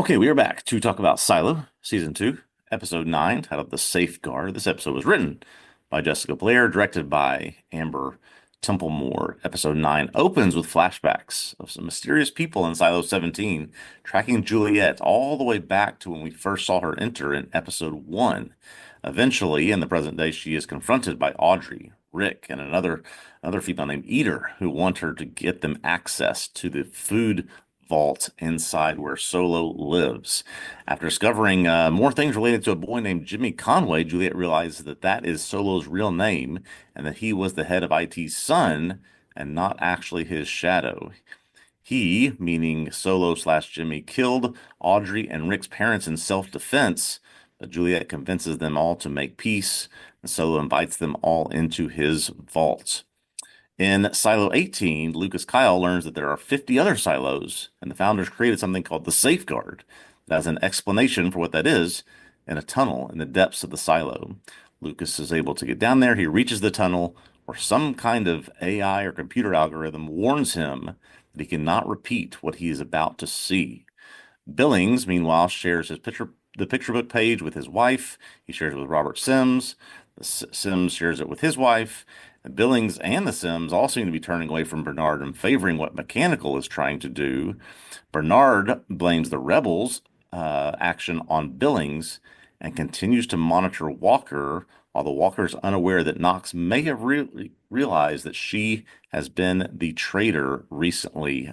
Okay, we are back to talk about Silo, Season 2, Episode 9, titled The Safeguard. This episode was written by Jessica Blair, directed by Amber Templemore. Episode 9 opens with flashbacks of some mysterious people in Silo 17, tracking Juliet all the way back to when we first saw her enter in Episode 1. Eventually, in the present day, she is confronted by Audrey, Rick, and another female named Eater, who want her to get them access to the food vault inside where Solo lives. After discovering more things related to a boy named Jimmy Conway, Juliet realizes that that is Solo's real name and that he was the head of IT's son and not actually his shadow. He, meaning Solo slash Jimmy, killed Audrey and Rick's parents in self-defense, but Juliet convinces them all to make peace, and Solo invites them all into his vault. In Silo 18, Lucas Kyle learns that there are 50 other silos, and the founders created something called the Safeguard. That's an explanation for what that is in a tunnel in the depths of the silo. Lucas is able to get down there. He reaches the tunnel, where some kind of AI or computer algorithm warns him that he cannot repeat what he is about to see. Billings, meanwhile, shares the picture book page with his wife. He shares it with Robert Sims. Sims shares it with his wife. And Billings and the Sims all seem to be turning away from Bernard and favoring what Mechanical is trying to do. Bernard blames the rebels' action on Billings and continues to monitor Walker, although Walker is unaware that Knox may have realized that she has been the traitor recently.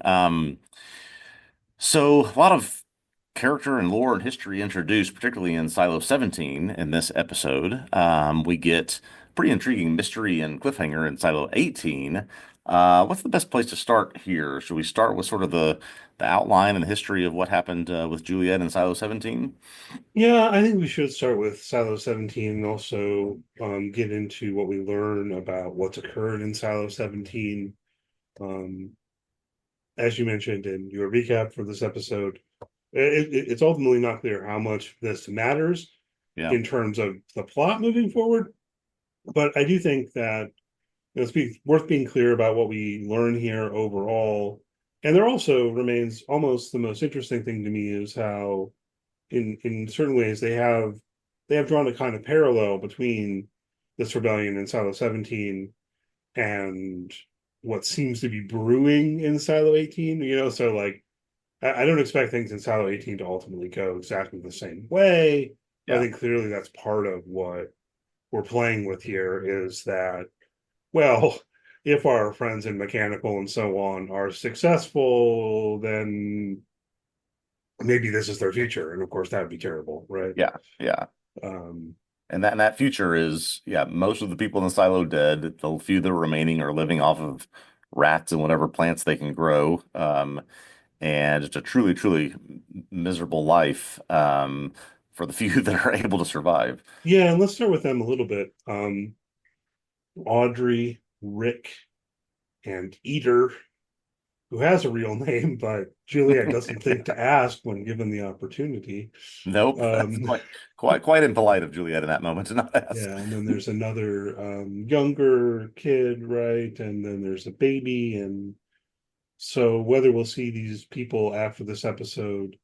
So a lot of character and lore and history introduced, particularly in Silo 17 in this episode. We get pretty intriguing mystery and cliffhanger in Silo 18. What's the best place to start here? Should we start with sort of the outline and the history of what happened with Juliet in Silo 17? Yeah, I think we should start with Silo 17 and also get into what we learn about what's occurred in Silo 17. Um, as you mentioned in your recap for this episode, it's ultimately not clear how much this matters Yeah. in terms of the plot moving forward, but I do think that it's worth being clear about what we learn here overall. And there also remains almost the most interesting thing to me is how in certain ways they have drawn a kind of parallel between this rebellion in Silo 17 and what seems to be brewing in Silo 18. So like I don't expect things in Silo 18 to ultimately go exactly the same way. But I Yeah. think clearly that's part of what we're playing with here is that, well, if our friends in mechanical and so on are successful, then maybe this is their future. And of course, that would be terrible, right? Yeah. Yeah. Um, And that future is, yeah, most of the people in the silo dead. The few that are remaining are living off of rats and whatever plants they can grow. And it's a truly, truly miserable life for the few that are able to survive. yeah, and let's start with them a little bit. Audrey, Rick, and Eater, who has a real name, but Juliet doesn't think to ask when given the opportunity. Nope, that's Um, quite impolite of Juliet in that moment to not ask. yeah, and then there's another younger kid, right? And then there's a baby, and so whether we'll see these people after this episode,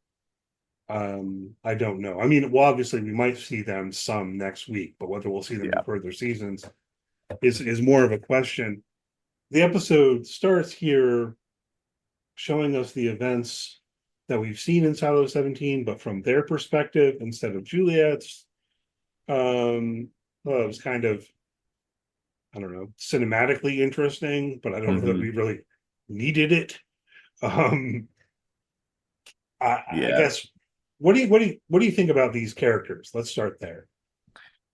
I don't know. I mean, well, obviously we might see them some next week, but whether we'll see them in Yeah. further seasons is more of a question. The episode starts here showing us the events that we've seen in Silo 17, but from their perspective instead of Juliet's. Well, it was kind of, I don't know, cinematically interesting, but I don't know that Hmm. we really needed it. Um, I Yeah. guess what do you think about these characters? Let's start there.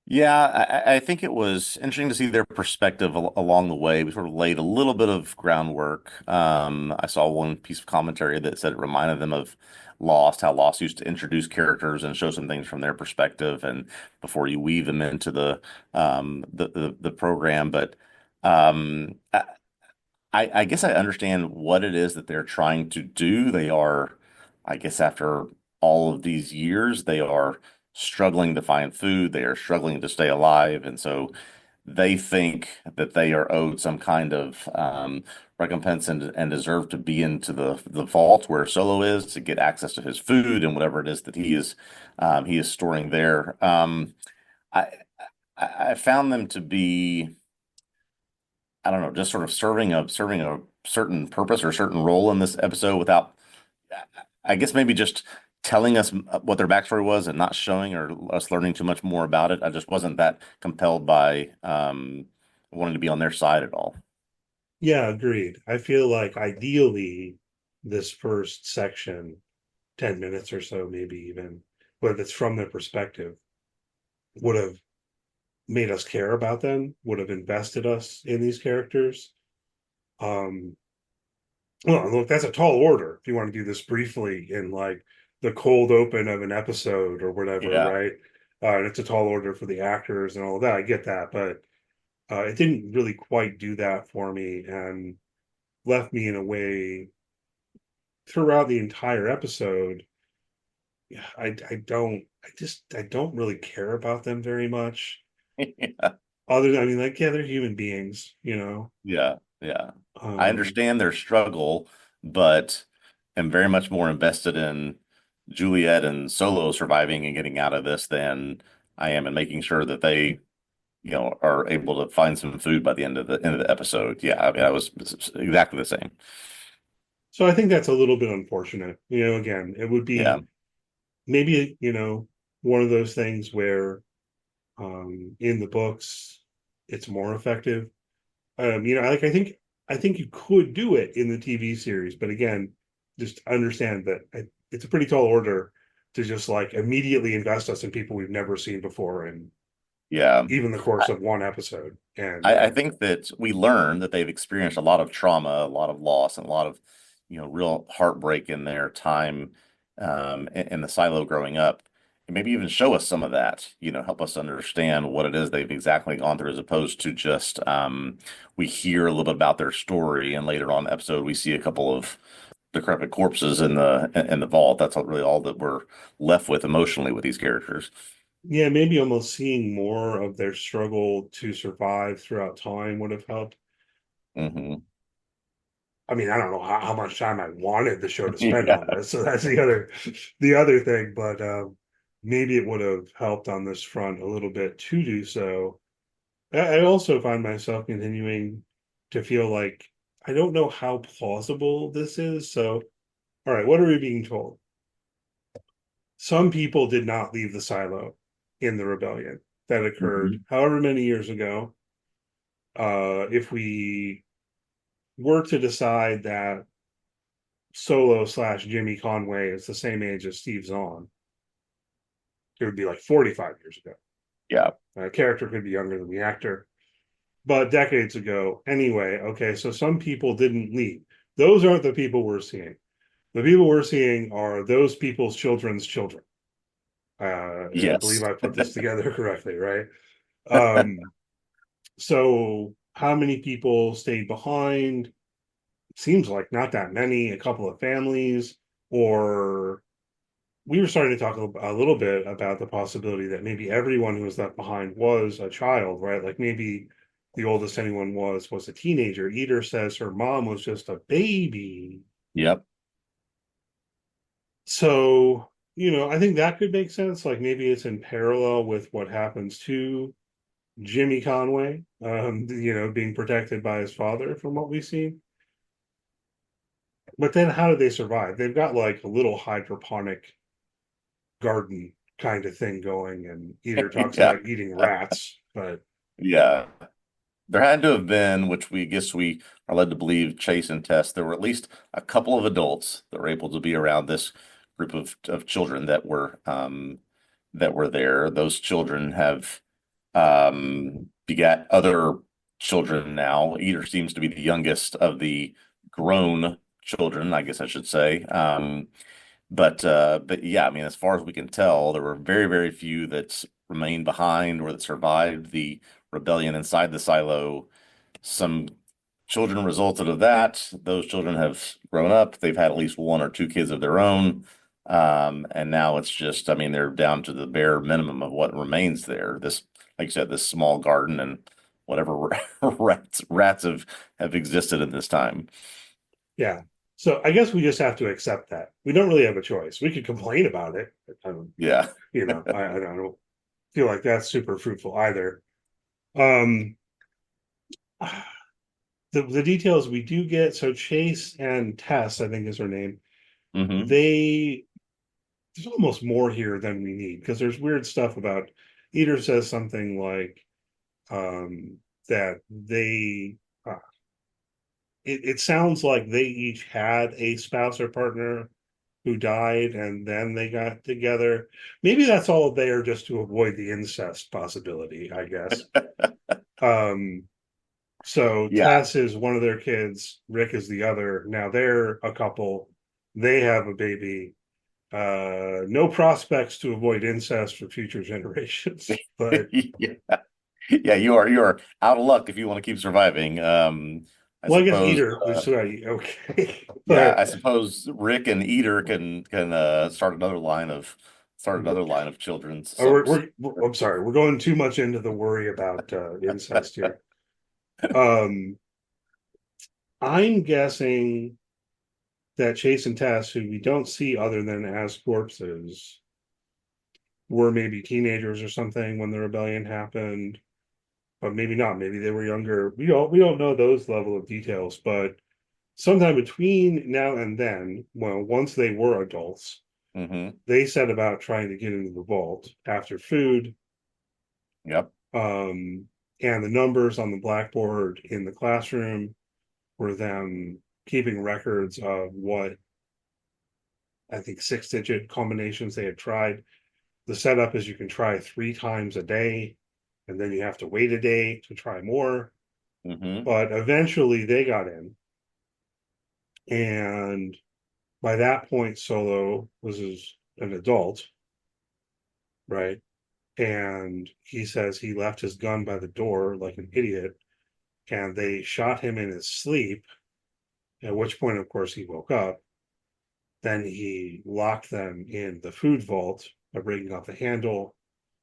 Yeah, I think it was interesting to see their perspective along the way. We sort of laid a little bit of groundwork. I saw one piece of commentary that said it reminded them of Lost, how Lost used to introduce characters and show some things from their perspective, and before you weave them into the program. But um, I guess I understand what it is that they're trying to do. They are, I guess, after all of these years, they are struggling to find food. They are struggling to stay alive. And so they think that they are owed some kind of recompense and deserve to be into the vault where Solo is to get access to his food and whatever it is that he is storing there. I I found them to be, I don't know, just sort of serving a certain purpose or a certain role in this episode without, I guess maybe just telling us what their backstory was and not showing or us learning too much more about it. I just wasn't that compelled by wanting to be on their side at all. Yeah, agreed. I feel like ideally this first section, 10 minutes or so, maybe even, but if it's from their perspective, would have made us care about them, would have invested us in these characters. Um, well, look, that's a tall order if you want to do this briefly in like the cold open of an episode or whatever, Yeah. right? And it's a tall order for the actors and all of that. I get that, but it didn't really quite do that for me and left me in a way throughout the entire episode. Yeah, I don't really care about them very much. Other than, I mean, like, yeah, they're human beings, you know. Yeah, yeah. I Um, understand their struggle, but am very much more invested in Juliet and Solo surviving and getting out of this than I am in making sure that they, are able to find some food by the end of the episode. Yeah, I mean, I was exactly the same. so I think that's a little bit unfortunate. Again, it would Yeah. be maybe, one of those things where in the books it's more effective. Like I think you could do it in the TV series, but again, just understand that it's a pretty tall order to just like immediately invest us in people we've never seen before in Yeah. even the course of one episode. And I think that we learn that they've experienced a lot of trauma, a lot of loss, and a lot of, real heartbreak in their time in the silo growing up. And maybe even show us some of that, help us understand what it is they've exactly gone through, as opposed to just we hear a little bit about their story, and later on in the episode we see a couple of decrepit corpses in the vault. That's really all that we're left with emotionally with these characters. yeah, maybe almost seeing more of their struggle to survive throughout time would have helped. Hmm. I mean, I don't know how much time I wanted the show to spend on Yeah. this, so that's the other thing. But maybe it would have helped on this front a little bit to do so. I also find myself continuing to feel like I don't know how plausible this is. So, all right, what are we being told? Some people did not leave the silo in the rebellion that occurred Mhm. however many years ago. If we were to decide that Solo slash Jimmy Conway is the same age as Steve Zahn, it would be like 45 years ago. Yeah. Character could be younger than the actor, but decades ago. Anyway, okay, so some people didn't leave. Those aren't the people we're seeing. The people we're seeing are those people's children's children. I believe Yes. I put this together correctly, right? Um, so how many people stayed behind? Seems like not that many, a couple of families, or we were starting to talk a little bit about the possibility that maybe everyone who was left behind was a child, right? Like maybe the oldest anyone was a teenager. Eater says her mom was just a baby. Yep. So, I think that could make sense. Like maybe it's in parallel with what happens to Jimmy Conway, being protected by his father from what we see. But then how do they survive? They've got like a little hydroponic garden kind of thing going, and Eater talks Yeah. about eating rats, but Yeah. There had to have been, which we guess we are led to believe, Chase and Tess. There were at least a couple of adults that were able to be around this group of children that were there. Those children have begat other children now. Eater seems to be the youngest of the grown children, I guess I should say. But yeah, I mean, as far as we can tell, there were very, very few that remained behind or that survived the rebellion inside the silo. Some children resulted of that. Those children have grown up. They've had at least one or two kids of their own. And now it's just, I mean, they're down to the bare minimum of what remains there. This, like you said, this small garden and whatever rats have existed in this time. Yeah. So I guess we just have to accept that. We don't really have a choice. We could complain about it. Yeah. I don't feel like that's super fruitful either. Um, the details we do get. So Chase and Tess, I think is her name. Hmm. They There's almost more here than we need because there's weird stuff about. Eater says something like that they. It sounds like they each had a spouse or partner who died and then they got together. Maybe that's all there just to avoid the incest possibility, I guess. Um, so Yeah. Tess is one of their kids, Rick is the other. Now they're a couple, they have a baby. No prospects to avoid incest for future generations, but Yeah. Yeah, you are out of luck if you want to keep surviving. I well, I guess suppose Eater, we still got okay, yeah, but I suppose Rick and Eater can start another line of children's I'm sorry, we're going too much into the worry about incest here. Um, I'm guessing that Chase and Tess, who we don't see other than as corpses, were maybe teenagers or something when the rebellion happened, but maybe not. Maybe they were younger. We don't know those level of details, but sometime between now and then, well, once they were adults, Hmm. they set about trying to get into the vault after food. Yep. Um, and the numbers on the blackboard in the classroom were them keeping records of what I think 6-digit combinations they had tried. The setup is you can try 3 times a day, and then you have to wait a day to try more. Hmm. But eventually they got in. And by that point, Solo was an adult, right? And he says he left his gun by the door like an idiot, and they shot him in his sleep, at which point, of course, he woke up. Then he locked them in the food vault by breaking off the handle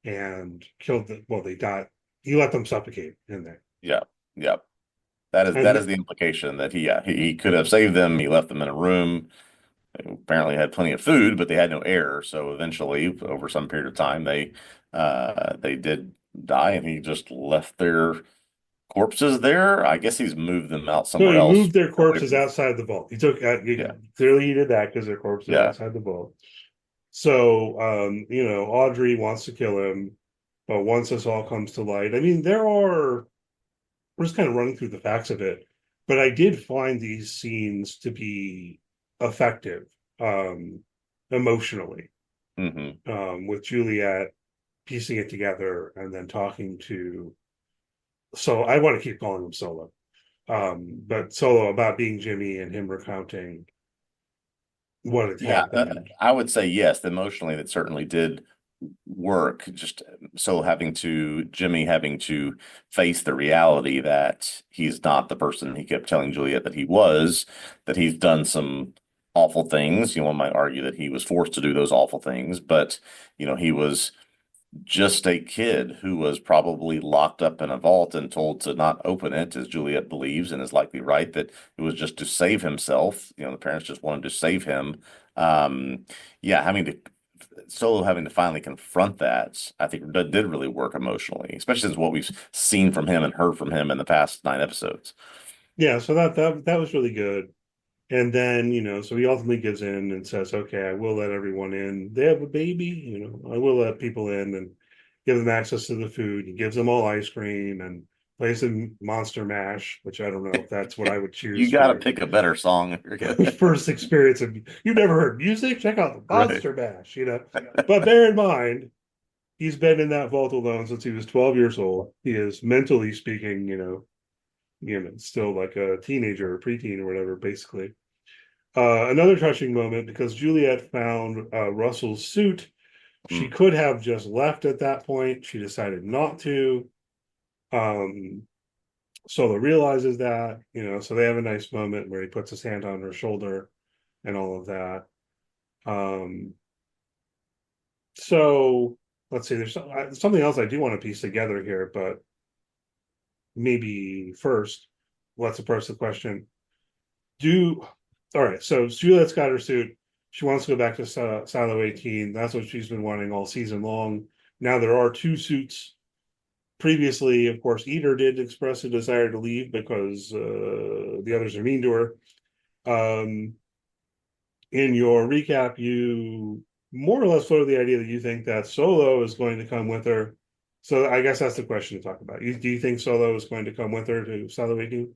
and killed them. Well, they died. He let them suffocate in there. Yep. Yep. That is And the implication that he could have saved them. He left them in a room. They apparently had plenty of food, but they had no air. So eventually, over some period of time, they did die, and he just left their corpses there. I guess he's moved them out no, somewhere he else. moved their Away corpses from, outside the vault. He took yeah, clearly he did that because their corpses yeah. outside the vault. So, Audrey wants to kill him, but once this all comes to light, I mean, we're just kind of running through the facts of it, but I did find these scenes to be effective, um, emotionally, Hmm. with Juliet piecing it together and then talking to. So I want to keep calling him Solo, but Solo about being Jimmy and him recounting what had Yeah, happened. I would say yes. Emotionally, that certainly did work. Just so Jimmy having to face the reality that he's not the person he kept telling Juliet that he was, that he's done some awful things. One might argue that he was forced to do those awful things, but he was just a kid who was probably locked up in a vault and told to not open it, as Juliet believes and is likely right, that it was just to save himself. The parents just wanted to save him. Um, yeah, having to finally confront that, I think that did really work emotionally, especially since what we've seen from him and heard from him in the past 9 episodes. Yeah, so that was really good. And then, so he ultimately gives in and says, okay, I will let everyone in. They have a baby, I will let people in and give them access to the food. He gives them all ice cream and plays some Monster Mash, which I don't know if that's what I would choose You got to for pick a better song. first experience of you've never heard music? Check out the Right. Monster Mash. But bear in mind, he's been in that vault alone since he was 12 years old. He is mentally speaking, still like a teenager or preteen or whatever, basically. Another touching moment because Juliet found Russell's suit. She Mm. could have just left at that point. She decided not to. Um, Solo realizes that, so they have a nice moment where he puts his hand on her shoulder and all of that. Um, so let's see, there's something else I do want to piece together here, but maybe first, let's approach the question. Do All right, so Juliet's got her suit. She wants to go back to Silo 18. That's what she's been wanting all season long. Now there are two suits. Previously, of course, Eater did express a desire to leave because the others are mean to her. Um, in your recap, you more or less floated the idea that you think that Solo is going to come with her. So I guess that's the question to talk about. Do you think Solo is going to come with her to Silo 18?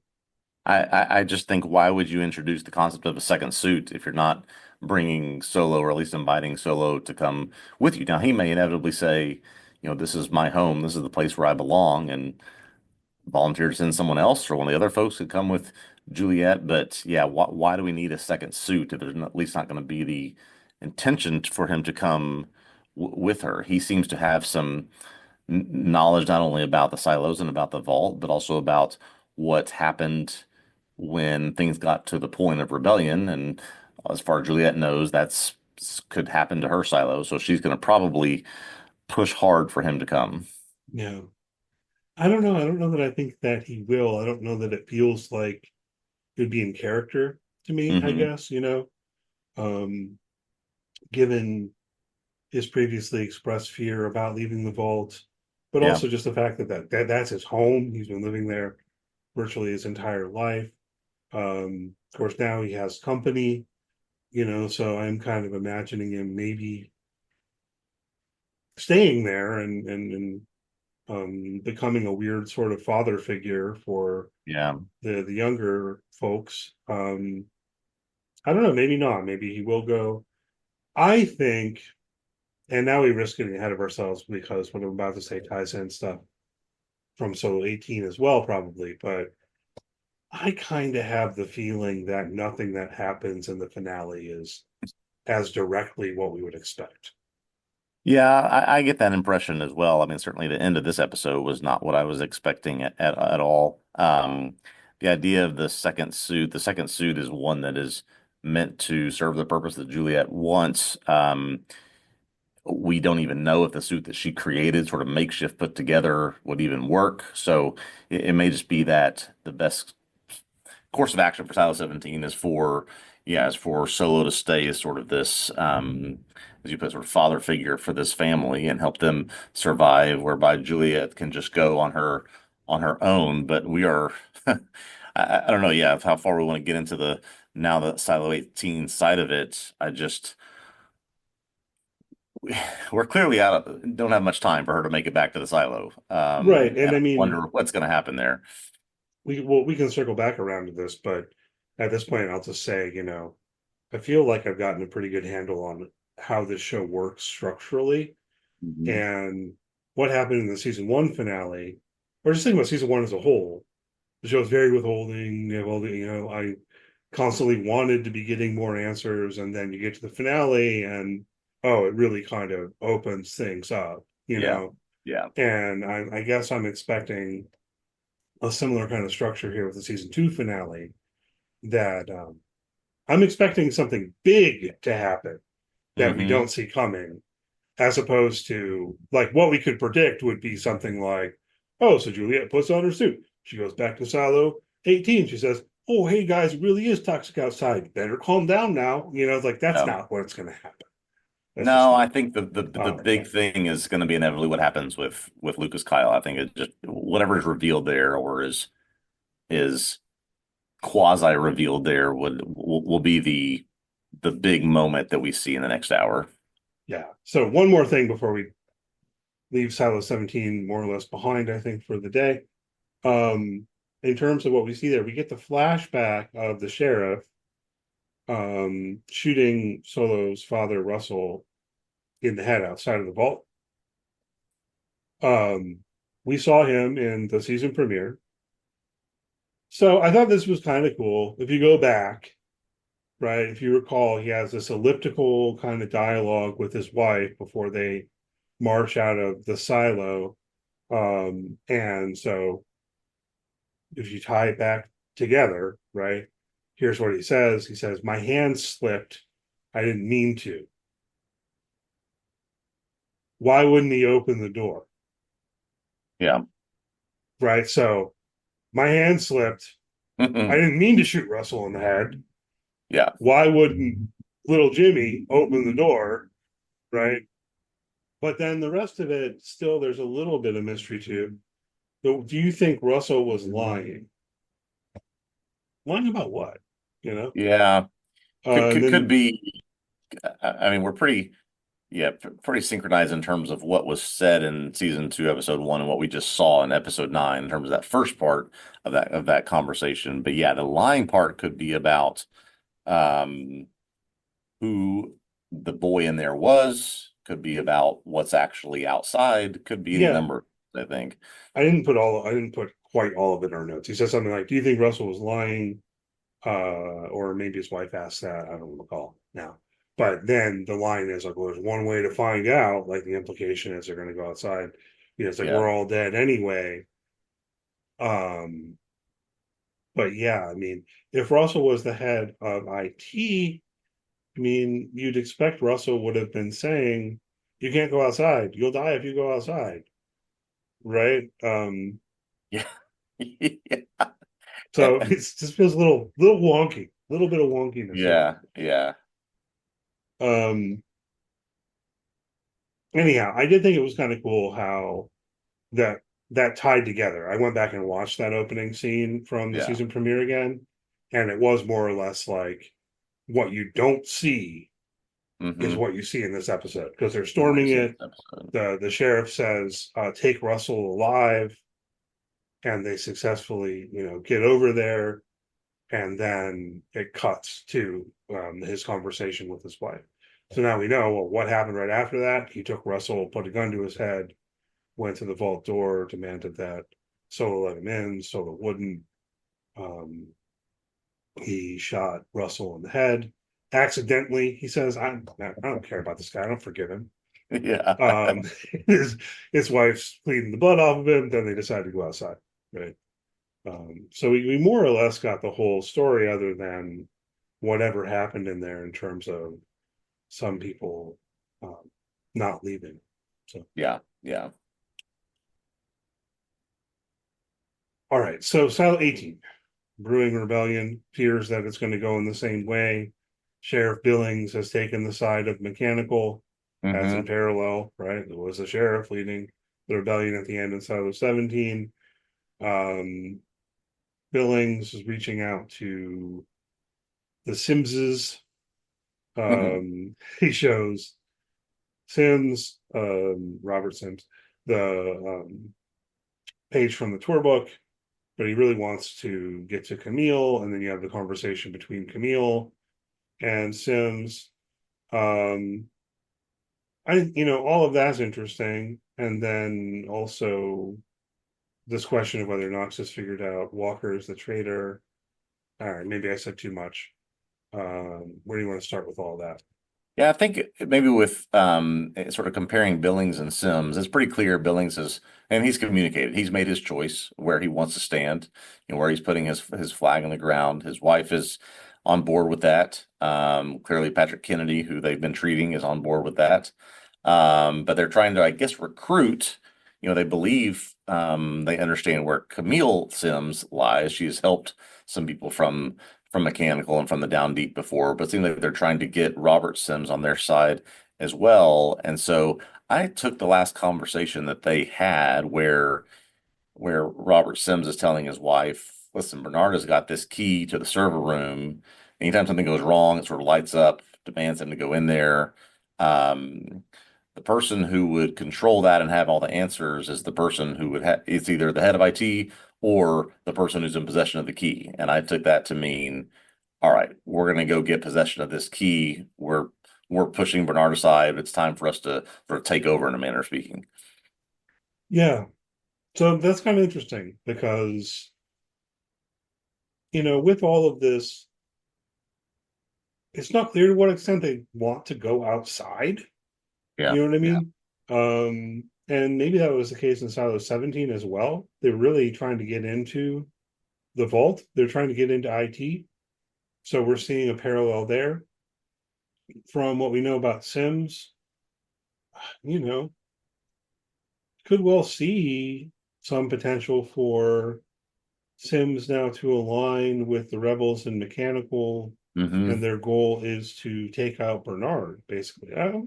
I just think, why would you introduce the concept of a second suit if you're not bringing Solo, or at least inviting Solo to come with you? Now, he may inevitably say, this is my home, this is the place where I belong, and volunteer to send someone else, or one of the other folks could come with Juliet. But yeah, why do we need a second suit if there's at least not going to be the intention for him to come with her? He seems to have some knowledge not only about the silos and about the vault, but also about what happened when things got to the point of rebellion. And as far as Juliet knows, that's could happen to her silo. So she's going to probably push hard for him to come. Yeah. I don't know. I don't know that I think that he will. I don't know that it feels like it would be in character to me, I Hmm. guess, um, given his previously expressed fear about leaving the vault, but Yeah. also just the fact that's his home. He's been living there virtually his entire life. Of course, now he has company, so I'm kind of imagining him maybe staying there and becoming a weird sort of father figure for Yeah. the younger folks. I don't know, maybe not. Maybe he will go. I think, and now we risk getting ahead of ourselves because what I'm about to say ties in stuff from Solo 18 as well, probably. But I kind of have the feeling that nothing that happens in the finale is as directly what we would expect. Yeah, I get that impression as well. I mean, certainly the end of this episode was not what I was expecting at all. The idea of the second suit is one that is meant to serve the purpose that Juliet wants. We don't even know if the suit that she created, sort of makeshift put together, would even work. So it may just be that the best course of action for Silo 17 is for Solo to stay as sort of this, as you put, sort of father figure for this family and help them survive, whereby Juliet can just go on her own. But we are, I don't know, yeah, how far we want to get into the now the Silo 18 side of it. We're clearly don't have much time for her to make it back to the silo. Right. And And I I mean, wonder what's going to happen there. we can circle back around to this, but at this point, I'll just say, I feel like I've gotten a pretty good handle on how this show works structurally Mhm. and what happened in the season one finale, or just think about season one as a whole. The show's very withholding. You have all the, I constantly wanted to be getting more answers, and then you get to the finale, and oh, it really kind of opens things up. Yeah. Yeah. And I guess I'm expecting a similar kind of structure here with the season two finale. That I'm expecting something big to happen that we Hmm. don't see coming, as opposed to like what we could predict would be something like, oh, so Juliet puts on her suit. She goes back to Silo 18. She says, oh, hey guys, it really is toxic outside. Better calm down now. It's like that's Yeah. not what's going to happen. That's just No, not. I think the Um, big thing is going to be inevitably what happens with Lucas Kyle. I think it just whatever is revealed there, or is quasi revealed there, will be the big moment that we see in the next hour. yeah. So one more thing before we leave Silo 17 more or less behind, I think, for the day. Um, in terms of what we see there, we get the flashback of the sheriff shooting Solo's father, Russell, in the head outside of the vault. Um, we saw him in the season premiere. So I thought this was kind of cool. If you go back, right, if you recall, he has this elliptical kind of dialogue with his wife before they march out of the silo. And so if you tie it back together, right, here's what he says. He says, my hand slipped. I didn't mean to. Why wouldn't he open the door? Yeah. Right. So my hand slipped. I didn't mean to shoot Russell in the head. Yeah. Why wouldn't little Jimmy open the door? Right. But then the rest of it, still, there's a little bit of mystery to. Do you think Russell was lying? Lying about what? You know? Yeah. And Could then, be. I mean, we're pretty, yeah, pretty synchronized in terms of what was said in season two, episode one, and what we just saw in episode nine in terms of that first part of that conversation. But yeah, the lying part could be about um, who the boy in there was. Could be about what's actually outside. Could be any yeah, number. I think. I didn't put quite all of it in our notes. He said something like, "Do you think Russell was lying?" Or maybe his wife asked that. I don't recall now. But then the line is like, well, there's one way to find out. Like the implication is they're going to go outside. You know, it's like Yeah. we're all dead anyway. Um, but yeah, I mean, if Russell was the head of IT, I mean, you'd expect Russell would have been saying, "You can't go outside. You'll die if you go outside." Right? Yeah. Yeah. So it's just feels a little wonky, a little bit of wonkiness here. Yeah. Yeah. Um, anyhow, I did think it was kind of cool how that that tied together. I went back and watched that opening scene from the Yeah. season premiere again, and it was more or less like what you don't see is Mm-hmm. what you see in this episode because they're Is what you storming see in it. this episode. The sheriff says, "Take Russell alive," and they successfully, get over there. And then it cuts to his conversation with his wife. So now we know, well, what happened right after that. He took Russell, put a gun to his head, went to the vault door, demanded that Solo let him in. Solo wouldn't. Um, he shot Russell in the head accidentally. He says, I don't care about this guy. I don't forgive him." Yeah. Um, his his wife's cleaning the blood off of him. Then they decide to go outside. Right. So we more or less got the whole story, other than whatever happened in there in terms of some people um, not leaving. So, Yeah. Yeah. all right. So, Silo 18, Brewing Rebellion, fears that it's going to go in the same way. Sheriff Billings has taken the side of mechanical, as in Mm-hmm. parallel, right? There was a sheriff leading the rebellion at the end in Silo 17. Um, Billings is reaching out to the Simses. He shows Sims, Robert Sims, the page from the tour book, but he really wants to get to Camille, and then you have the conversation between Camille and Sims. Um, all of that's interesting, and then also this question of whether Knox has figured out Walker is the traitor. All right, maybe I said too much. Where do you want to start with all that? Yeah, I think maybe with sort of comparing Billings and Sims, it's pretty clear Billings is, and he's communicated. He's made his choice where he wants to stand, where he's putting his flag on the ground. His wife is on board with that. Clearly, Patrick Kennedy, who they've been treating, is on board with that. But they're trying to, I guess, recruit. They believe they understand where Camille Sims lies. She has helped some people from Mechanical and from the Down Deep before, but it seems like they're trying to get Robert Sims on their side as well. And so I took the last conversation that they had where Robert Sims is telling his wife, listen, Bernarda's got this key to the server room. Anytime something goes wrong, it sort of lights up, demands him to go in there. Um, the person who would control that and have all the answers is the person who would have, it's either the head of IT or the person who's in possession of the key. And I took that to mean, all right, we're going to go get possession of this key. We're pushing Bernard aside. It's time for us to sort of take over in a manner of speaking. Yeah, so that's kind of interesting because with all of this, it's not clear to what extent they want to go outside. Yeah, You know what I yeah, mean? And maybe that was the case in Silo 17 as well. They're really trying to get into the vault. They're trying to get into IT. So we're seeing a parallel there. From what we know about Sims, you know, could well see some potential for Sims now to align with the rebels in mechanical, and Hmm. their goal is to take out Bernard. Basically, I'm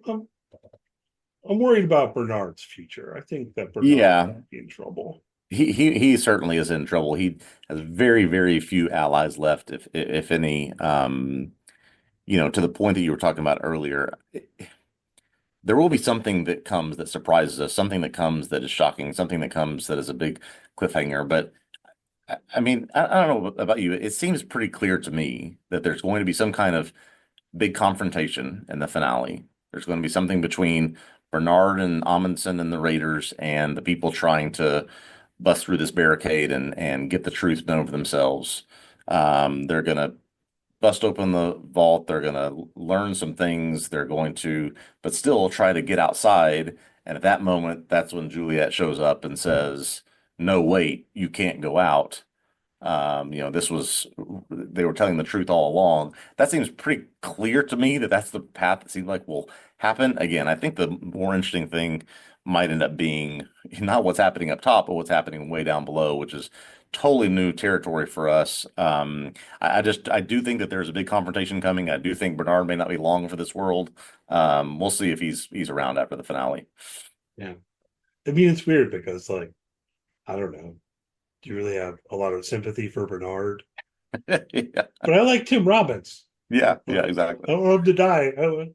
worried about Bernard's future. I think that Bernard Yeah, might be in trouble. he certainly is in trouble. He has very, very few allies left, if any. To the point that you were talking about earlier, there will be something that comes that surprises us, something that comes that is shocking, something that comes that is a big cliffhanger. But I mean, I don't know about you. It seems pretty clear to me that there's going to be some kind of big confrontation in the finale. There's going to be something between Bernard and Amundsen and the Raiders and the people trying to bust through this barricade and get the truth known for themselves. They're going to bust open the vault. They're going to learn some things. They're going to, but still try to get outside. And at that moment, that's when Juliet shows up and says, "No, wait, you can't go out." This was, they were telling the truth all along. That seems pretty clear to me that that's the path that seems like will happen. Again, I think the more interesting thing might end up being not what's happening up top, but what's happening way down below, which is totally new territory for us. I do think that there's a big confrontation coming. I do think Bernard may not be long for this world. We'll see if he's around after the finale. Yeah, I mean it's weird because like I don't know. Do you really have a lot of sympathy for Bernard? Yeah, But I like Tim Robbins. yeah, yeah, I exactly. want him to die. I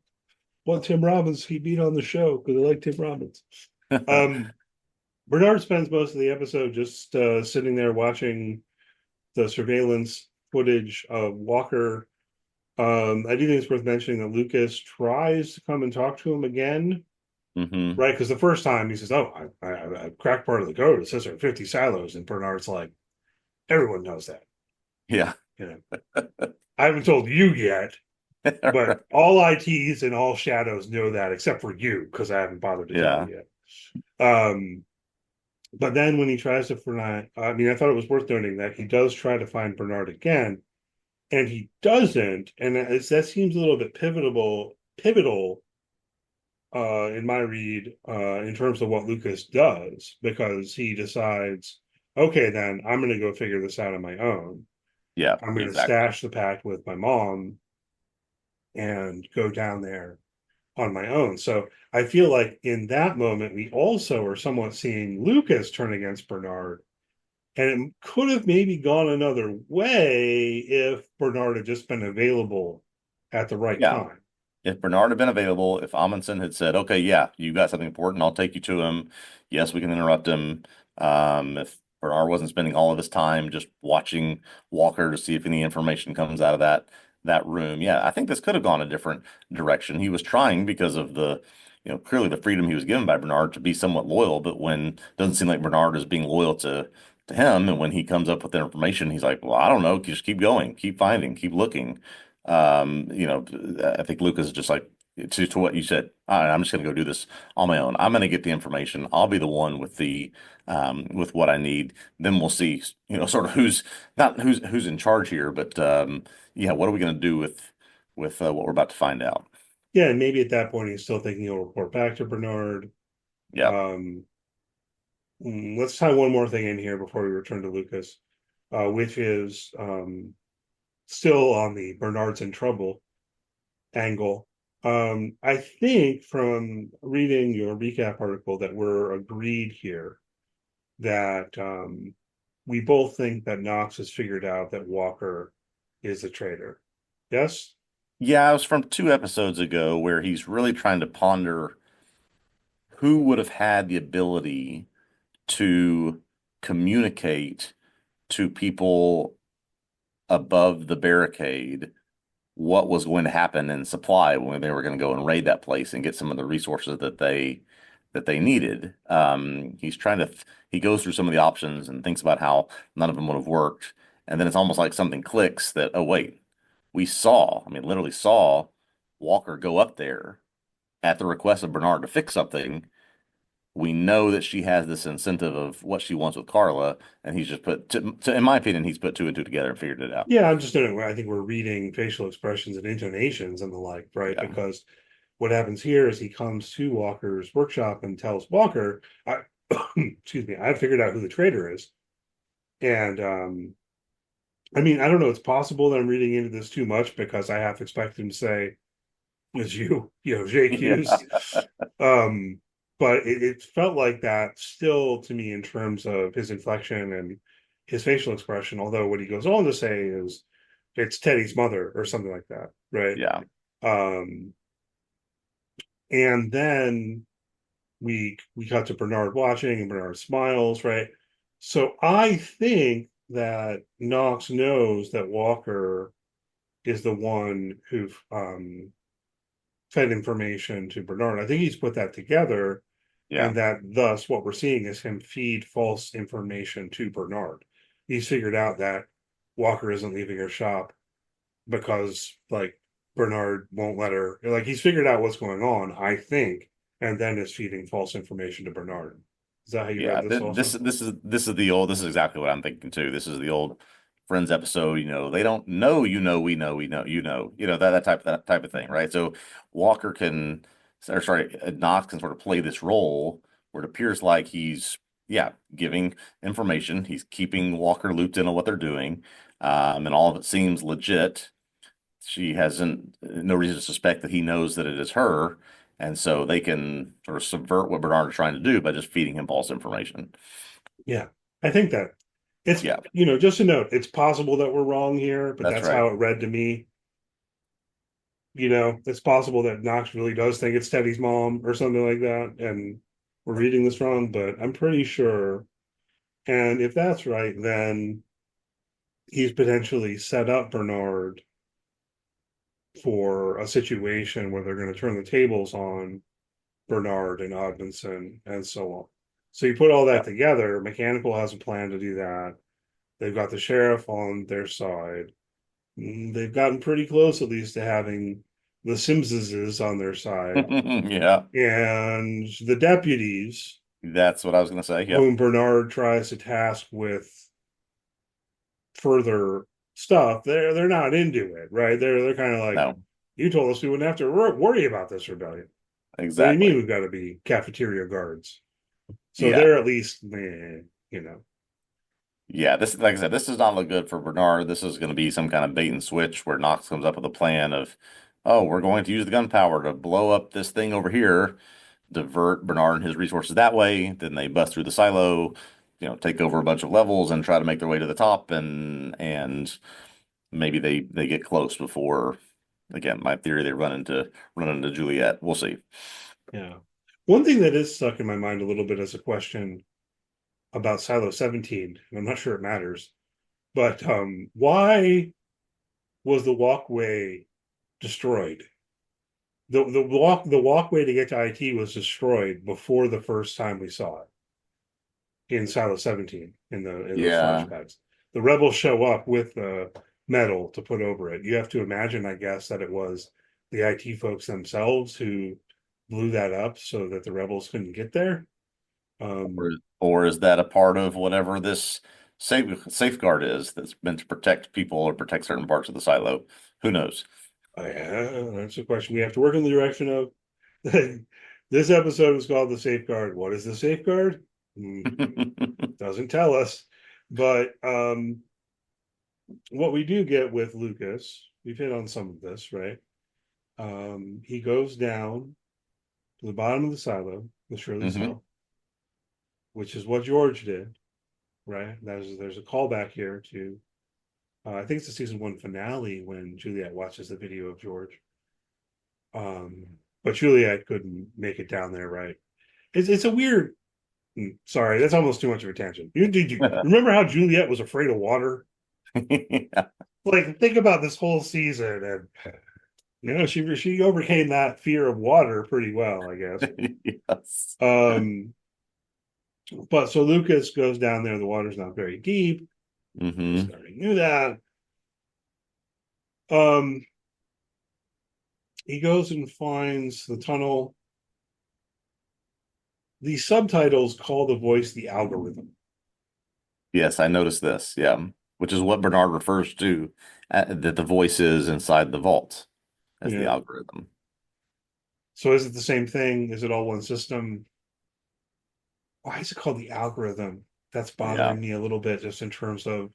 want Tim Robbins. He beat on the show because I like Tim Robbins. Um, Bernard spends most of the episode just sitting there watching the surveillance footage of Walker. I do think it's worth mentioning that Lucas tries to come and talk to him again, Hmm. right? Because the first time he says, "Oh, I cracked part of the code. It says there are 50 silos," and Bernard's like, "Everyone knows that. Yeah. You know, I haven't told you yet, but Right. all ITs and all shadows know that, except for you, because I haven't bothered to tell Yeah. you yet." But then when he tries to find, I mean, I thought it was worth noting that he does try to find Bernard again, and he doesn't, and that seems a little bit pivotal in my read in terms of what Lucas does, because he decides, okay, then I'm going to go figure this out on my own. Yeah, I'm going to exactly. stash the pack with my mom and go down there on my own. So I feel like in that moment, we also are somewhat seeing Lucas turn against Bernard. And it could have maybe gone another way if Bernard had just been available at the right Yeah. time. If Bernard had been available, if Amundsen had said, "Okay, yeah, you got something important, I'll take you to him. Yes, we can interrupt him." If Bernard wasn't spending all of his time just watching Walker to see if any information comes out of that room, yeah, I think this could have gone a different direction. He was trying because of clearly the freedom he was given by Bernard to be somewhat loyal, but when it doesn't seem like Bernard is being loyal to him, and when he comes up with the information, he's like, "Well, I don't know, just keep going, keep finding, keep looking." I think Lucas is just like to what you said. All right, I'm just going to go do this on my own. I'm going to get the information. I'll be the one with the with what I need. Then we'll see, sort of who's not who's in charge here, but yeah, what are we going to do with what we're about to find out? Yeah, and maybe at that point he's still thinking he'll report back to Bernard. Yeah. Um, let's tie one more thing in here before we return to Lucas, which is still on the Bernard's in trouble angle. I think from reading your recap article that we're agreed here that we both think that Knox has figured out that Walker is a traitor. Yes? Yeah, it was from 2 episodes ago where he's really trying to ponder who would have had the ability to communicate to people above the barricade what was going to happen in supply when they were going to go and raid that place and get some of the resources that they needed. He's trying to he goes through some of the options and thinks about how none of them would have worked, and then it's almost like something clicks that, oh wait, I mean literally saw Walker go up there at the request of Bernard to fix something. We know that she has this incentive of what she wants with Carla, and he's just in my opinion, he's put two and two together and figured it out. Yeah, I'm just doing. I think we're reading facial expressions and intonations and the like, right? Yeah. Because what happens here is he comes to Walker's workshop and tells Walker, I, "Excuse me, I figured out who the traitor is, And I mean, I don't know. It's possible that I'm reading into this too much because I half expect him to say, "As Yeah. JQs." Um, but it felt like that still to me in terms of his inflection and his facial expression. Although what he goes on to say is, "It's Teddy's mother" or something like that, right? Yeah. Um, and then we cut to Bernard watching, and Bernard smiles, right? So I think that Knox knows that Walker is the one who fed information to Bernard. I think he's put that together, Yeah. and that thus what we're seeing is him feed false information to Bernard. He's figured out that Walker isn't leaving her shop because like Bernard won't let her. Like he's figured out what's going on, I think, and then is feeding false information to Bernard. Is that how you read Yeah, this also? this is exactly what I'm thinking too. This is the old Friends episode, they don't know, that type of thing, right? So Walker can, or sorry, Knox can sort of play this role where it appears like he's, yeah, giving information. He's keeping Walker looped in on what they're doing, and all of it seems legit. She hasn't no reason to suspect that he knows that it is her, and so they can sort of subvert what Bernard is trying to do by just feeding him false information. Yeah, I think that it's, Yeah, just a note, it's possible that we're wrong here, but that's that's right. how it read to me. It's possible that Knox really does think it's Teddy's mom or something like that, and we're reading this wrong, but I'm pretty sure. And if that's right, then he's potentially set up Bernard for a situation where they're going to turn the tables on Bernard and Ogdenson and so on. So you put all that Yeah. together, Mechanical has a plan to do that. They've got the sheriff on their side. They've gotten pretty close, at least, to having the Simses on their side. Yeah, And the deputies, that's what I was going to say. Yep. whom Bernard tries to task with further stuff, they're not into it, right? They're kind of like, No, you told us we wouldn't have to worry about this rebellion. What do you mean exactly. we've got to be cafeteria guards? So Yeah. they're at least, meh, you know. Yeah, this, like I said, this does not look good for Bernard. This is going to be some kind of bait and switch where Knox comes up with a plan of, oh, we're going to use the gunpowder to blow up this thing over here, divert Bernard and his resources that way. Then they bust through the silo, take over a bunch of levels and try to make their way to the top, and maybe they get close before, again, my theory, they run into Juliet. We'll see. Yeah. One thing that is stuck in my mind a little bit as a question about Silo 17, and I'm not sure it matters, but why was the walkway destroyed? The walkway to get to IT was destroyed before the first time we saw it in Silo 17 in those Yeah. flashbacks. The rebels show up with the metal to put over it. You have to imagine, I guess, that it was the IT folks themselves who blew that up so that the rebels couldn't get there. Or, Um, or is that a part of whatever this safeguard is that's meant to protect people or protect certain parts of the silo? Who knows? that's a question we have to work in the direction of. This episode is called The Safeguard. What is the safeguard? Doesn't tell us. But what we do get with Lucas, we've hit on some of this, right? He goes down to the bottom of the silo with Shirley's Hmm. help, which is what George did, right? There's a callback here to I think it's the season one finale when Juliet watches the video of George. Um, but Juliet couldn't make it down there, right? It's a weird. Sorry, that's almost too much of a tangent. Did you remember how Juliet was afraid of water? Yeah. Like think about this whole season, and she overcame that fear of water pretty well, I guess. Yes. Um, but so Lucas goes down there. The water's not very deep. Hmm. Just already knew that. Um, he goes and finds the tunnel. The subtitles call the voice the algorithm. Yes, I noticed this. Yeah. Which is what Bernard refers to, that the voice is inside the vault as the Yeah. algorithm. So is it the same thing? Is it all one system? Why is it called the algorithm? that's Yeah. bothering me a little bit just in terms of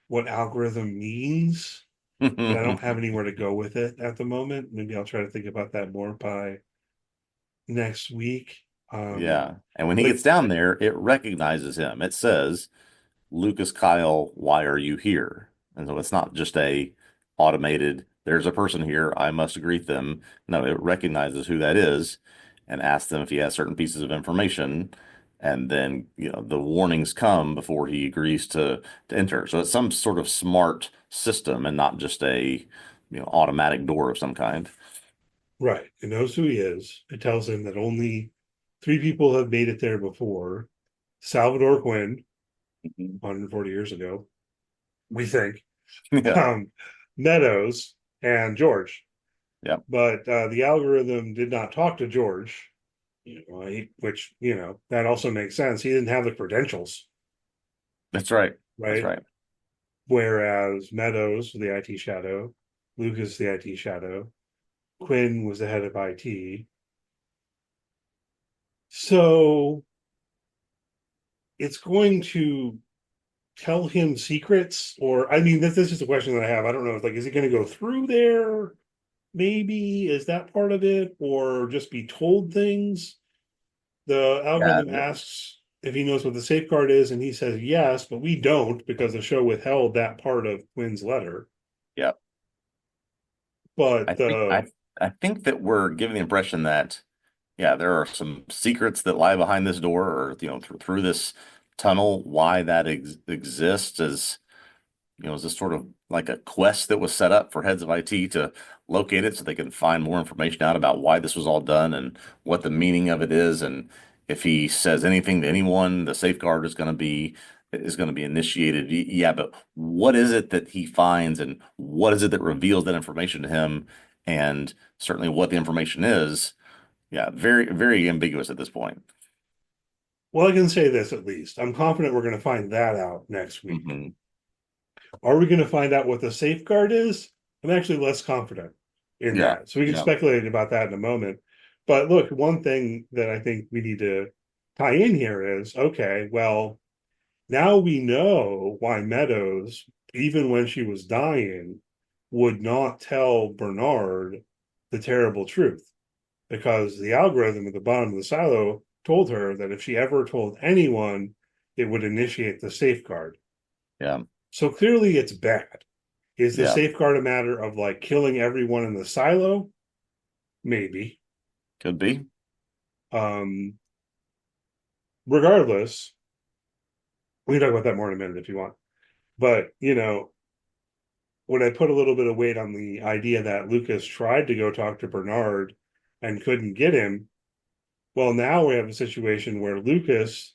what algorithm means. But I don't have anywhere to go with it at the moment. Maybe I'll try to think about that more by next week. Um, Yeah. And when he like gets down there, it recognizes him. It says, Lucas Kyle, why are you here? And so it's not just a automated, there's a person here, I must greet them. No, it recognizes who that is and asks them if he has certain pieces of information. And then, the warnings come before he agrees to enter. So it's some sort of smart system and not just a, automatic door of some kind. right, it knows who he is. It tells him that only three people have made it there before. Salvador Quinn, Mhm. 140 years ago, we think. Yeah. Um, Meadows and George. Yeah. But the algorithm did not talk to George, which that also makes sense. He didn't have the credentials, That's right. That's right? right. Whereas Meadows, the IT shadow, Lucas, the IT shadow, Quinn was the head of IT. So it's going to tell him secrets, or I mean, this is a question that I have. I don't know. It's like, is it going to go through there? Maybe is that part of it, or just be told things? The Yeah. algorithm asks if he knows what the safeguard is, and he says yes, but we don't because the show withheld that part of Quinn's letter. Yeah. But I think I think that we're given the impression that yeah, there are some secrets that lie behind this door, or through this tunnel. Why that exists is this sort of like a quest that was set up for heads of IT to locate it so they can find more information out about why this was all done and what the meaning of it is. And if he says anything to anyone, the safeguard is going to be initiated. Yeah, but what is it that he finds and what is it that reveals that information to him? And certainly what the information is, yeah, very, very ambiguous at this point. well, I can say this at least. I'm confident we're going to find that out next week. Hmm. Are we going to find out what the safeguard is? I'm actually less confident in Yeah, that. So we can yeah, speculate about that in a moment. But look, one thing that I think we need to tie in here is okay, well, now we know why Meadows, even when she was dying, would not tell Bernard the terrible truth because the algorithm at the bottom of the silo told her that if she ever told anyone, it would initiate the safeguard. yeah, So clearly it's bad. Is the yeah. safeguard a matter of like killing everyone in the silo? Maybe. Could be. Um, Regardless, we can talk about that more in a minute if you want. But, when I put a little bit of weight on the idea that Lucas tried to go talk to Bernard and couldn't get him, well, now we have a situation where Lucas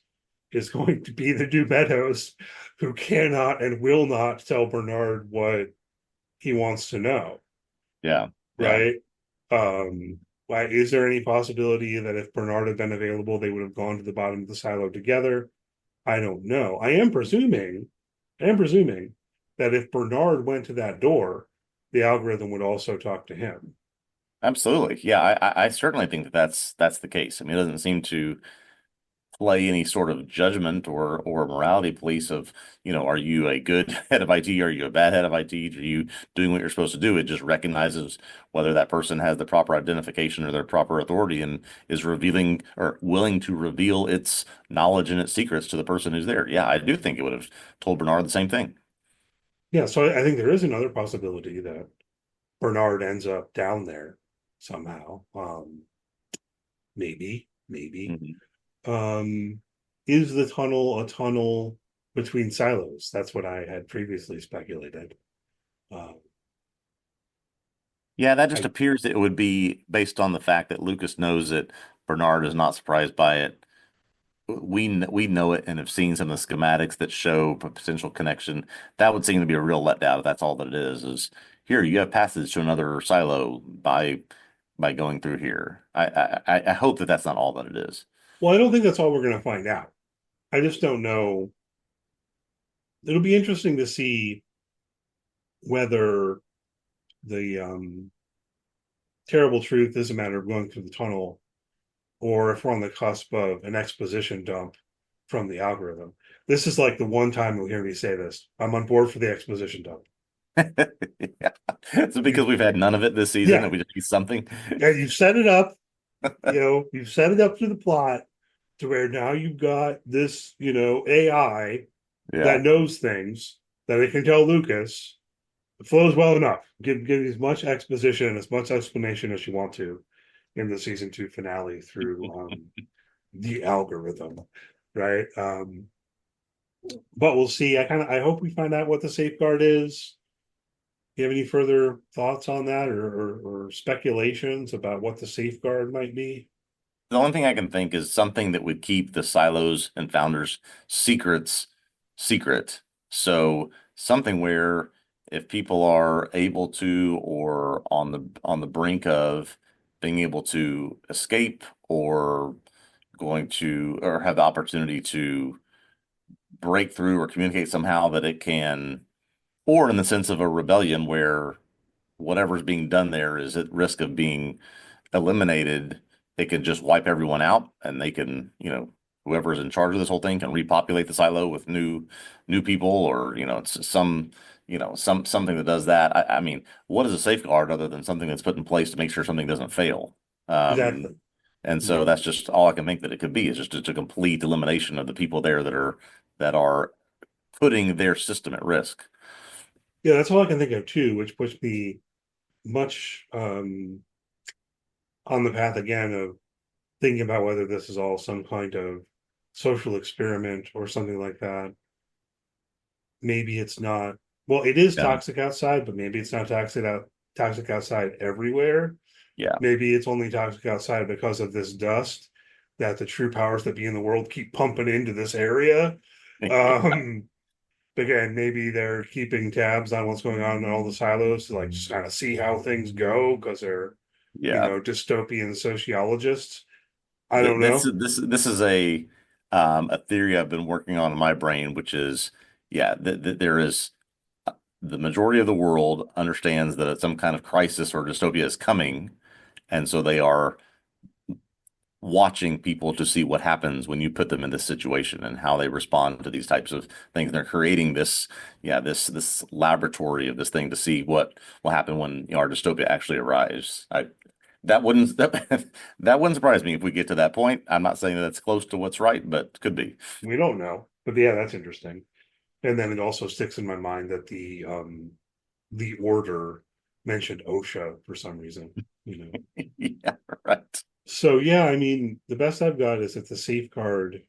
is going to be the new Meadows who cannot and will not tell Bernard what he wants to know, Yeah, yeah. right? Um, why is there any possibility that if Bernard had been available, they would have gone to the bottom of the silo together? I don't know. I am presuming that if Bernard went to that door, the algorithm would also talk to him. Absolutely. Yeah, I certainly think that that's the case. I mean, it doesn't seem to play any sort of judgment or morality police of, are you a good head of IT? Are you a bad head of IT? Are you doing what you're supposed to do? It just recognizes whether that person has the proper identification or their proper authority and is revealing or willing to reveal its knowledge and its secrets to the person who's there. Yeah, I do think it would have told Bernard the same thing. Yeah, so I think there is another possibility that Bernard ends up down there somehow. Maybe. Mhm. Um, is the tunnel a tunnel between silos? That's what I had previously speculated. Um, Yeah, that just I appears that it would be based on the fact that Lucas knows that Bernard is not surprised by it. We know it and have seen some of the schematics that show a potential connection. That would seem to be a real letdown if that's all that it is. Is here you have passage to another silo by going through here. I hope that that's not all that it is. well, I don't think that's all we're going to find out. I just don't know. It'll be interesting to see whether the terrible truth is a matter of going through the tunnel or if we're on the cusp of an exposition dump from the algorithm. This is like the one time you'll hear me say this. I'm on board for the exposition dump. Yeah. So because You, we've had none of it this season yeah, and we just need something. yeah, you've set it up. You've set it up through the plot to where now you've got this, AI that Yeah. knows things that it can tell Lucas. It flows well enough. Give as much exposition, as much explanation as you want to in the season 2 finale through the algorithm, right? But we'll see. I hope we find out what the safeguard is. Do you have any further thoughts on that, or speculations about what the safeguard might be? The only thing I can think is something that would keep the silos and founders secrets secret. So something where if people are able to or on the brink of being able to escape or going to or have the opportunity to break through or communicate somehow that it can, or in the sense of a rebellion where whatever's being done there is at risk of being eliminated, it could just wipe everyone out and they can, whoever's in charge of this whole thing can repopulate the silo with new people or, it's something that does that. I mean, what is a safeguard other than something that's put in place to make sure something doesn't fail? Um, Exactly. and so Yeah. that's just all I can think that it could be is just a complete elimination of the people there that are putting their system at risk. Yeah, that's all I can think of too, which puts me much on the path again of thinking about whether this is all some kind of social experiment or something like that. Maybe it's not. Well, it is Yeah. toxic outside, but maybe it's not toxic outside everywhere. Yeah. Maybe it's only toxic outside because of this dust that the true powers that be in the world keep pumping into this area. Um, Again, maybe they're keeping tabs on what's going on in all the silos to like just kind of see how things go because they're, Yeah. dystopian sociologists. I Th- don't This know. this is a theory I've been working on in my brain, which is yeah, there is the majority of the world understands that some kind of crisis or dystopia is coming, and so they are watching people to see what happens when you put them in this situation and how they respond to these types of things. And they're creating this laboratory of this thing to see what will happen when our dystopia actually arrives. That wouldn't that, that wouldn't surprise me if we get to that point. I'm not saying that that's close to what's right, but could be. We don't know. But yeah, that's interesting. And then it also sticks in my mind that the order mentioned OSHA for some reason, you know. Yeah, right. So yeah, I mean, the best I've got is that the safeguard,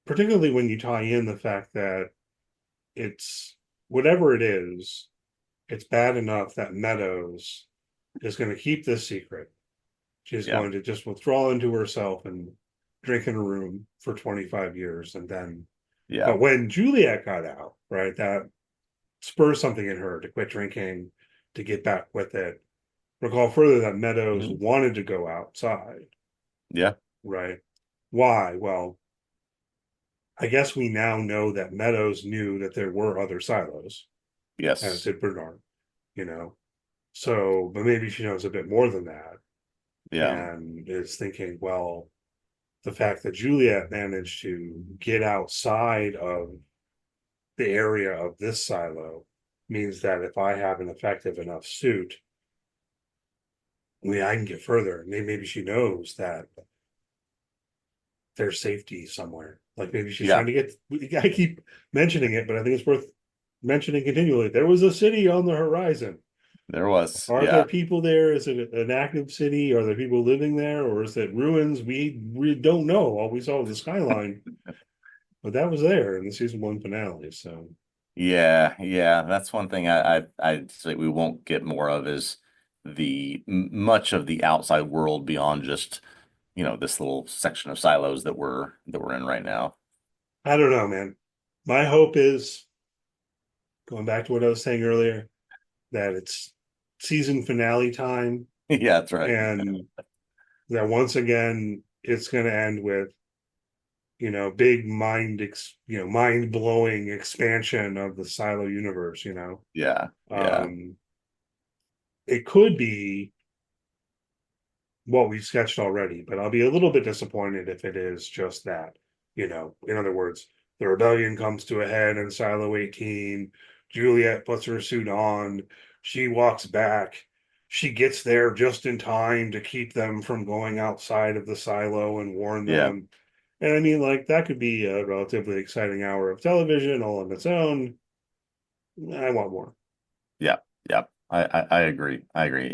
particularly when you tie in the fact that it's whatever it is, it's bad enough that Meadows is going to keep this secret. She's Yeah, going to just withdraw into herself and drink in a room for 25 years. And then, yeah. but when Juliet got out, right, that spurs something in her to quit drinking, to get back with it. Recall further that Meadows Mhm. wanted to go outside, Yeah, right? Why? Well, I guess we now know that Meadows knew that there were other silos, as yes, did Bernard, you know. So, but maybe she knows a bit more than that yeah, and is thinking, well, the fact that Juliet managed to get outside of the area of this silo means that if I have an effective enough suit, I can get further. Maybe she knows that there's safety somewhere. Like maybe she's yeah. trying to get. I keep mentioning it, but I think it's worth mentioning continually. There was a city on the horizon. There was, Are there yeah. people there? Is it an active city? Are there people living there, or is it ruins? We don't know. All we saw was the skyline, but that was there in the season 1 finale. So Yeah, yeah, that's one thing I'd say we won't get more of is much of the outside world beyond just, this little section of silos that we're in right now. I don't know, man. My hope is going back to what I was saying earlier that it's season finale time, Yeah, that's right. and that once again it's going to end with big mind blowing expansion of the Silo universe. Yeah, yeah, Um, it could be what we've sketched already, but I'll be a little bit disappointed if it is just that. In other words, the rebellion comes to a head in Silo 18. Juliet puts her suit on. She walks back. She gets there just in time to keep them from going outside of the silo and warn Yeah. them. And I mean, like, that could be a relatively exciting hour of television all on its own. I want more. Yeah. Yeah. I agree. I agree.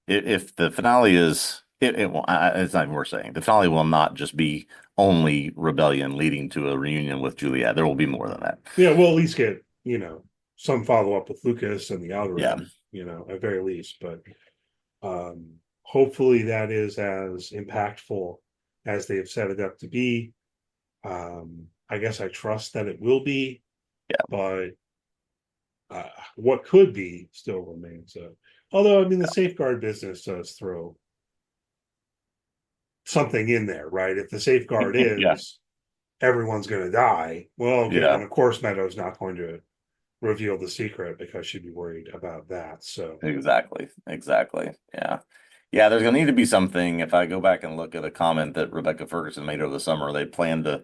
If the finale is it will it's not even worth saying. The finale will not just be only rebellion leading to a reunion with Juliet. There will be more than that. Yeah, we'll at least get, some follow up with Lucas and the Yeah. algorithm, at very least. But hopefully that is as impactful as they have set it up to be. I guess I trust that it will be, Yeah. but what could be still remains. Although, I mean, the safeguard business does throw something in there, right? If the safeguard Yeah. is everyone's going to die, well, okay, Yeah. then of course Meadows not going to reveal the secret because she'd be worried about that. So, Exactly. Exactly. Yeah. Yeah, there's gonna need to be something. If I go back and look at a comment that Rebecca Ferguson made over the summer, they plan to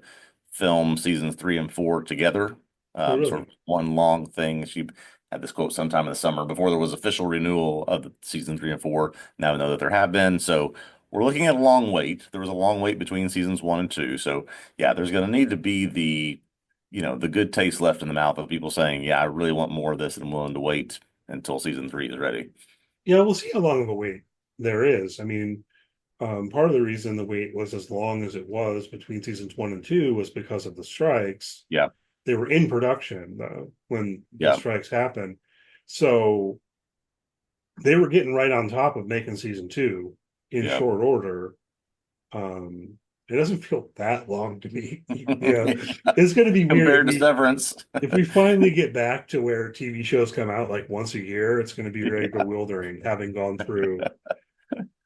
film seasons 3 and 4 together, oh, sort really? of one long thing. She had this quote sometime in the summer before there was official renewal of the season 3 and 4. Now we know that there have been. So we're looking at a long wait. There was a long wait between seasons 1 and 2. So yeah, there's gonna need to be the good taste left in the mouth of people saying, yeah, I really want more of this and I'm willing to wait until season 3 is ready. Yeah, we'll see how long of a wait there is. I mean, part of the reason the wait was as long as it was between seasons 1 and 2 was because of the strikes. Yeah. They were in production when the Yeah. strikes happened. So they were getting right on top of making season 2 in Yeah. short order. It doesn't feel that long to me. Yeah, it's going to be weird Compared to Severance. if we finally get back to where TV shows come out like once a year. It's going to be very Yeah. bewildering having gone through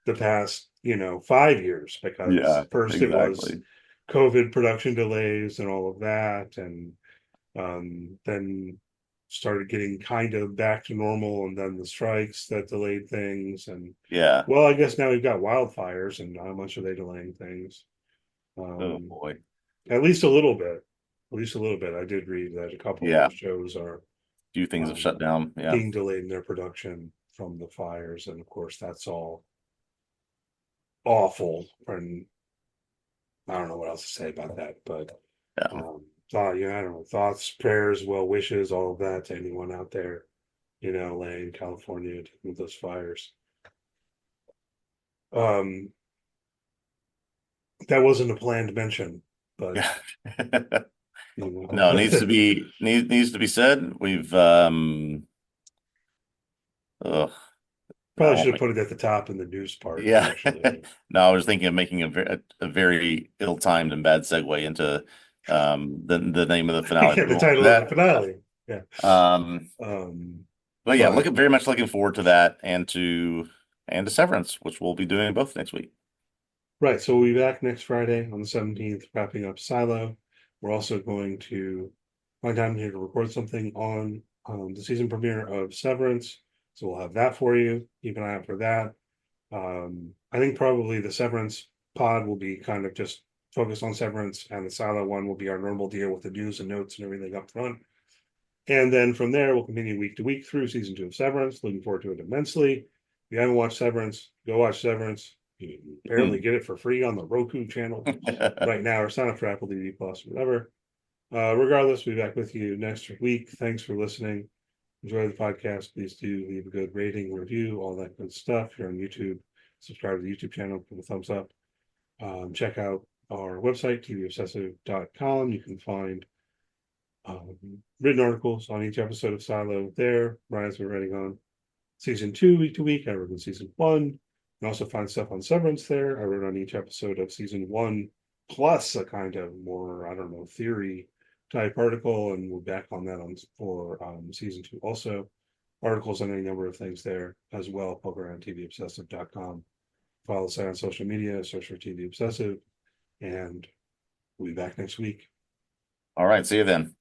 the past 5 years, because Yeah, first it was exactly. COVID production delays and all of that, and then started getting kind of back to normal, and then the strikes that delayed things, and Yeah. well, I guess now we've got wildfires, and how much are they delaying things? Oh Um, boy. at least a little bit. At least a little bit. I did read that a couple of Yeah. those shows are Few things have shut um, down. Yeah. being delayed in their production from the fires, and of course that's all awful. And I don't know what else to say about that, but Yeah. I don't know, thoughts, prayers, well wishes, all of that to anyone out there, in California with those fires. Um, that wasn't a planned mention, but Yeah. you No, it needs to know, needs to be said. We've ugh, I probably should won't have make put it at the top in the news part, yeah. actually. No, I was thinking of making a very ill-timed and bad segue into the name of the finale, Yeah, but we the won't do title of the that. finale. Yeah. Um, Um, but yeah, but very much looking forward to that and to Severance, which we'll be doing both next week. right, so we'll be back next Friday on the 17th, wrapping up Silo. We're also going to find time here to record something on the season premiere of Severance. So we'll have that for you. Keep an eye out for that. I think probably the Severance pod will be kind of just focused on Severance, and the Silo one will be our normal deal with the news and notes and everything up front. And then from there, we'll continue week to week through season 2 of Severance. Looking forward to it immensely. If you haven't watched Severance, go watch Severance. You can apparently get it for free on the Roku channel right now, or sign up for Apple TV Plus, or whatever. Regardless, we'll be back with you next week. Thanks for listening. Enjoy the podcast. Please do leave a good rating, review, all that good stuff. If you're on YouTube, subscribe to the YouTube channel, give a thumbs up. Check out our website, tvobsessive.com. You can find written articles on each episode of Silo there. Ryan's been writing on season 2 week to week. I wrote in season 1. You can also find stuff on Severance there. I wrote on each episode of season 1, plus a kind of more, I don't know, theory type article, and we're back on that for season 2 also. Articles on any number of things there as well. Poke around tvobsessive.com. Follow us on social media, search for TV Obsessive, and we'll be back next week. All right, see you then.